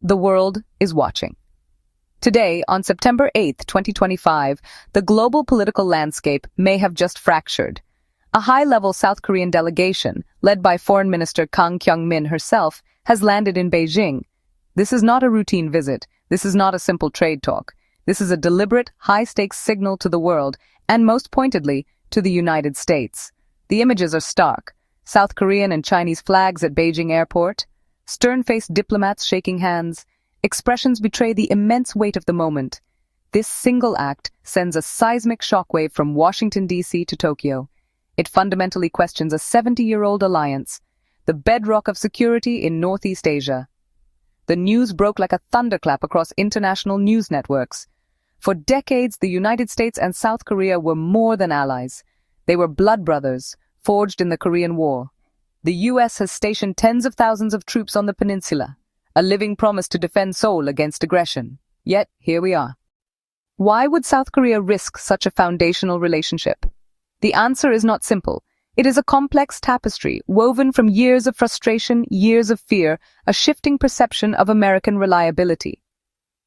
The world is watching. Today, on September 8, 2025, the global political landscape may have just fractured. A high-level South Korean delegation, led by Foreign Minister Kang Kyung-min herself, has landed in Beijing. This is not a routine visit. This is not a simple trade talk. This is a deliberate, high-stakes signal to the world, and most pointedly, to the United States. The images are stark. South Korean and Chinese flags at Beijing airport, stern-faced diplomats shaking hands. Expressions betray the immense weight of the moment. This single act sends a seismic shockwave from Washington, D.C. to Tokyo. It fundamentally questions a 70-year-old alliance, the bedrock of security in Northeast Asia. The news broke like a thunderclap across international news networks. For decades, the United States and South Korea were more than allies. They were blood brothers, forged in the Korean War. The U.S. has stationed tens of thousands of troops on the peninsula, a living promise to defend Seoul against aggression. Yet, here we are. Why would South Korea risk such a foundational relationship? The answer is not simple. It is a complex tapestry, woven from years of frustration, years of fear, a shifting perception of American reliability.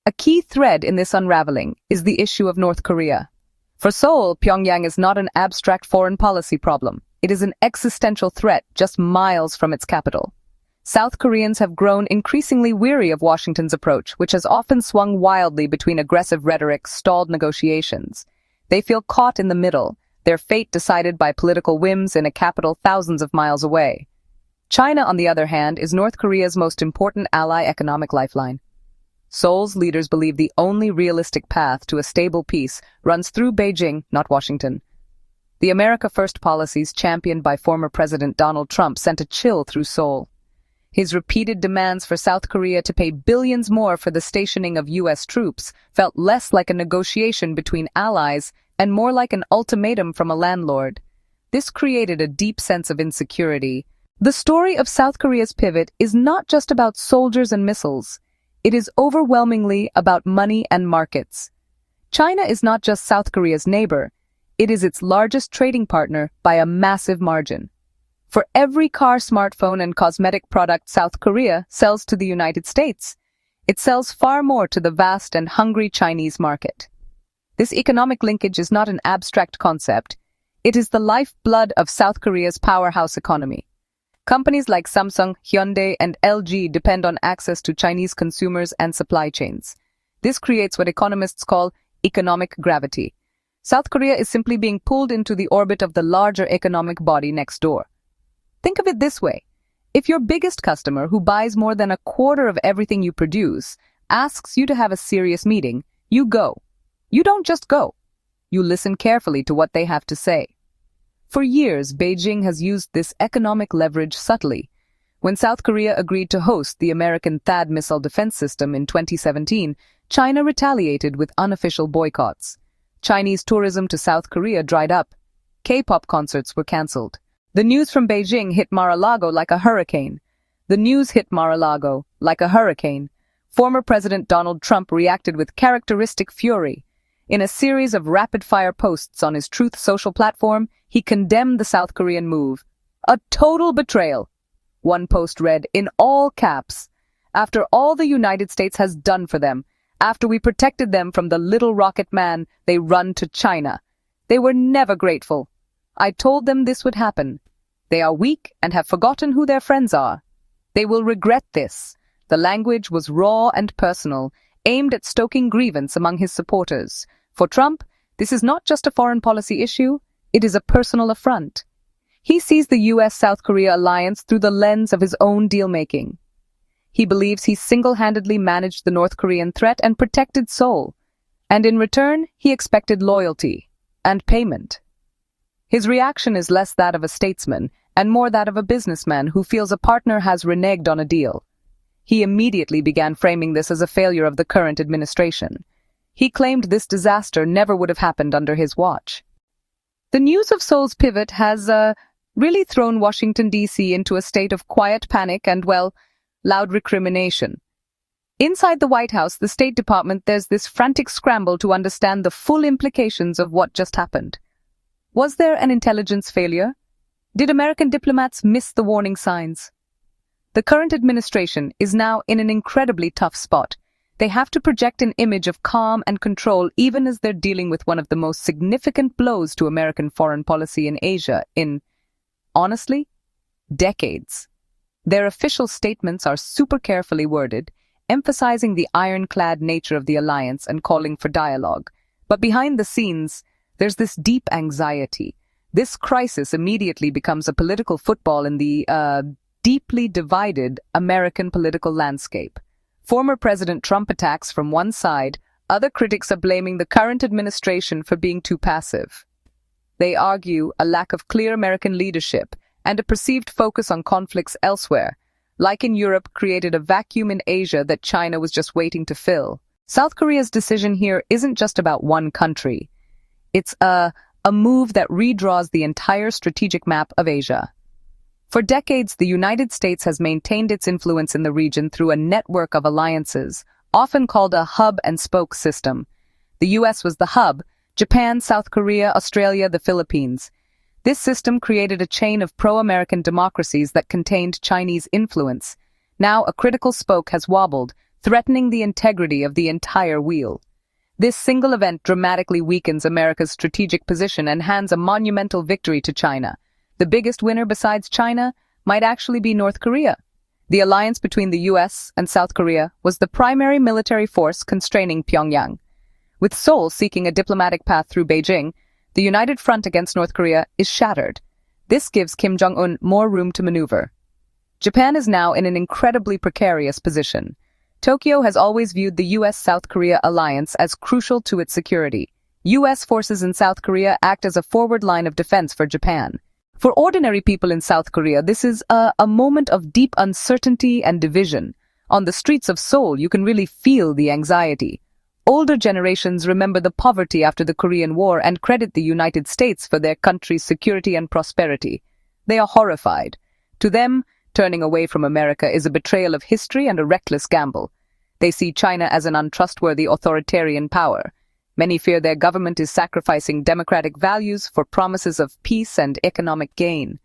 A key thread in this unraveling is the issue of North Korea. For Seoul, Pyongyang is not an abstract foreign policy problem. It is an existential threat just miles from its capital. South Koreans have grown increasingly weary of Washington's approach, which has often swung wildly between aggressive rhetoric, stalled negotiations. They feel caught in the middle, their fate decided by political whims in a capital thousands of miles away. China, on the other hand, is North Korea's most important ally economic lifeline. Seoul's leaders believe the only realistic path to a stable peace runs through Beijing, not Washington. The America First policies championed by former President Donald Trump sent a chill through Seoul. His repeated demands for South Korea to pay billions more for the stationing of U.S. troops felt less like a negotiation between allies and more like an ultimatum from a landlord. This created a deep sense of insecurity. The story of South Korea's pivot is not just about soldiers and missiles. It is overwhelmingly about money and markets. China is not just South Korea's neighbor. It is its largest trading partner by a massive margin. For every car, smartphone, and cosmetic product South Korea sells to the United States, it sells far more to the vast and hungry Chinese market. This economic linkage is not an abstract concept. It is the lifeblood of South Korea's powerhouse economy. Companies like Samsung, Hyundai, and LG depend on access to Chinese consumers and supply chains. This creates what economists call economic gravity. South Korea is simply being pulled into the orbit of the larger economic body next door. Think of it this way. If your biggest customer, who buys more than a quarter of everything you produce, asks you to have a serious meeting, you go. You don't just go. You listen carefully to what they have to say. For years, Beijing has used this economic leverage subtly. When South Korea agreed to host the American THAAD missile defense system in 2017, China retaliated with unofficial boycotts. Chinese tourism to South Korea dried up. K-pop concerts were cancelled. The news from Beijing hit Mar-a-Lago like a hurricane. Former President Donald Trump reacted with characteristic fury. In a series of rapid-fire posts on his Truth Social platform, he condemned the South Korean move. A total betrayal. One post read, in all caps, after all the United States has done for them, after we protected them from the little rocket man, they run to China. They were never grateful. I told them this would happen. They are weak and have forgotten who their friends are. They will regret this. The language was raw and personal, aimed at stoking grievance among his supporters. For Trump, this is not just a foreign policy issue, it is a personal affront. He sees the U.S.-South Korea alliance through the lens of his own deal-making. He believes he single-handedly managed the North Korean threat and protected Seoul. And in return, he expected loyalty and payment. His reaction is less that of a statesman and more that of a businessman who feels a partner has reneged on a deal. He immediately began framing this as a failure of the current administration. He claimed this disaster never would have happened under his watch. The news of Seoul's pivot has really thrown Washington, D.C. into a state of quiet panic and, loud recrimination. Inside the White House, the State Department, there's this frantic scramble to understand the full implications of what just happened. Was there an intelligence failure? Did American diplomats miss the warning signs? The current administration is now in an incredibly tough spot. They have to project an image of calm and control even as they're dealing with one of the most significant blows to American foreign policy in Asia in, honestly, decades. Their official statements are super carefully worded, emphasizing the ironclad nature of the alliance and calling for dialogue. But behind the scenes, there's this deep anxiety. This crisis immediately becomes a political football in the deeply divided American political landscape. Former President Trump attacks from one side, other critics are blaming the current administration for being too passive. They argue a lack of clear American leadership and a perceived focus on conflicts elsewhere, like in Europe, created a vacuum in Asia that China was just waiting to fill. South Korea's decision here isn't just about one country. It's a move that redraws the entire strategic map of Asia. For decades, the United States has maintained its influence in the region through a network of alliances, often called a hub-and-spoke system. The U.S. was the hub, Japan, South Korea, Australia, the Philippines. This system created a chain of pro-American democracies that contained Chinese influence. Now a critical spoke has wobbled, threatening the integrity of the entire wheel. This single event dramatically weakens America's strategic position and hands a monumental victory to China. The biggest winner besides China might actually be North Korea. The alliance between the U.S. and South Korea was the primary military force constraining Pyongyang. With Seoul seeking a diplomatic path through Beijing, the united front against North Korea is shattered. This gives Kim Jong-un more room to maneuver. Japan is now in an incredibly precarious position. Tokyo has always viewed the U.S.-South Korea alliance as crucial to its security. U.S. forces in South Korea act as a forward line of defense for Japan. For ordinary people in South Korea, this is a moment of deep uncertainty and division. On the streets of Seoul, you can really feel the anxiety. Older generations remember the poverty after the Korean War and credit the United States for their country's security and prosperity. They are horrified. To them, turning away from America is a betrayal of history and a reckless gamble. They see China as an untrustworthy authoritarian power. Many fear their government is sacrificing democratic values for promises of peace and economic gain.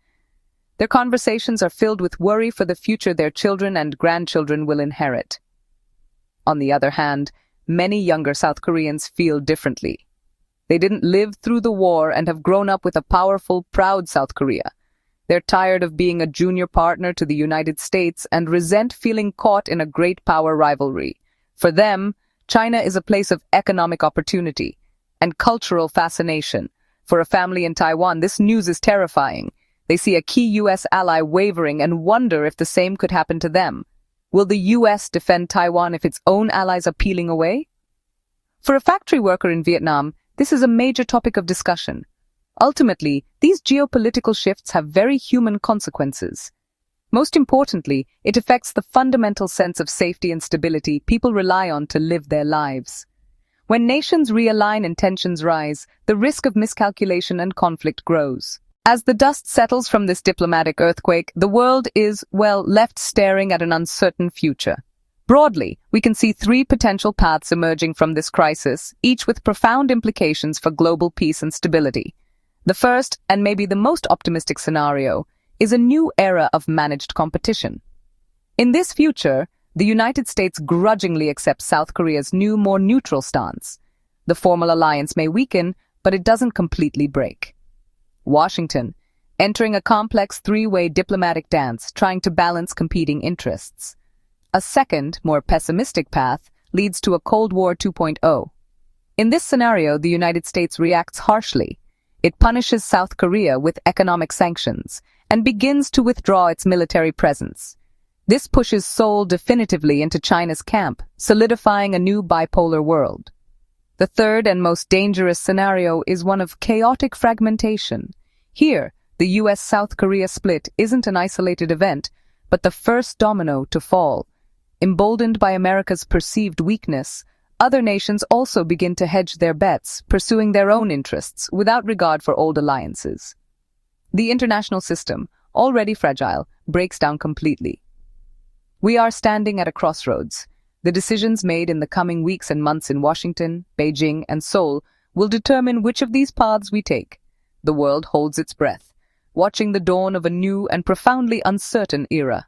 Their conversations are filled with worry for the future their children and grandchildren will inherit. On the other hand, many younger South Koreans feel differently. They didn't live through the war and have grown up with a powerful, proud South Korea. They're tired of being a junior partner to the United States and resent feeling caught in a great power rivalry. For them, China is a place of economic opportunity and cultural fascination. For a family in Taiwan, this news is terrifying. They see a key U.S. ally wavering and wonder if the same could happen to them. Will the U.S. defend Taiwan if its own allies are peeling away? For a factory worker in Vietnam, this is a major topic of discussion. Ultimately, these geopolitical shifts have very human consequences. Most importantly, it affects the fundamental sense of safety and stability people rely on to live their lives. When nations realign and tensions rise, the risk of miscalculation and conflict grows. As the dust settles from this diplomatic earthquake, the world is, left staring at an uncertain future. Broadly, we can see three potential paths emerging from this crisis, each with profound implications for global peace and stability. The first, and maybe the most optimistic scenario, is a new era of managed competition. In this future, the United States grudgingly accepts South Korea's new, more neutral stance. The formal alliance may weaken, but it doesn't completely break. Washington, entering a complex three-way diplomatic dance, trying to balance competing interests. A second, more pessimistic path leads to a Cold War 2.0. In this scenario, the United States reacts harshly. It punishes South Korea with economic sanctions and begins to withdraw its military presence. This pushes Seoul definitively into China's camp, solidifying a new bipolar world. The third and most dangerous scenario is one of chaotic fragmentation. Here, the U.S.-South Korea split isn't an isolated event, but the first domino to fall. Emboldened by America's perceived weakness, other nations also begin to hedge their bets, pursuing their own interests without regard for old alliances. The international system, already fragile, breaks down completely. We are standing at a crossroads. The decisions made in the coming weeks and months in Washington, Beijing, and Seoul will determine which of these paths we take. The world holds its breath, watching the dawn of a new and profoundly uncertain era.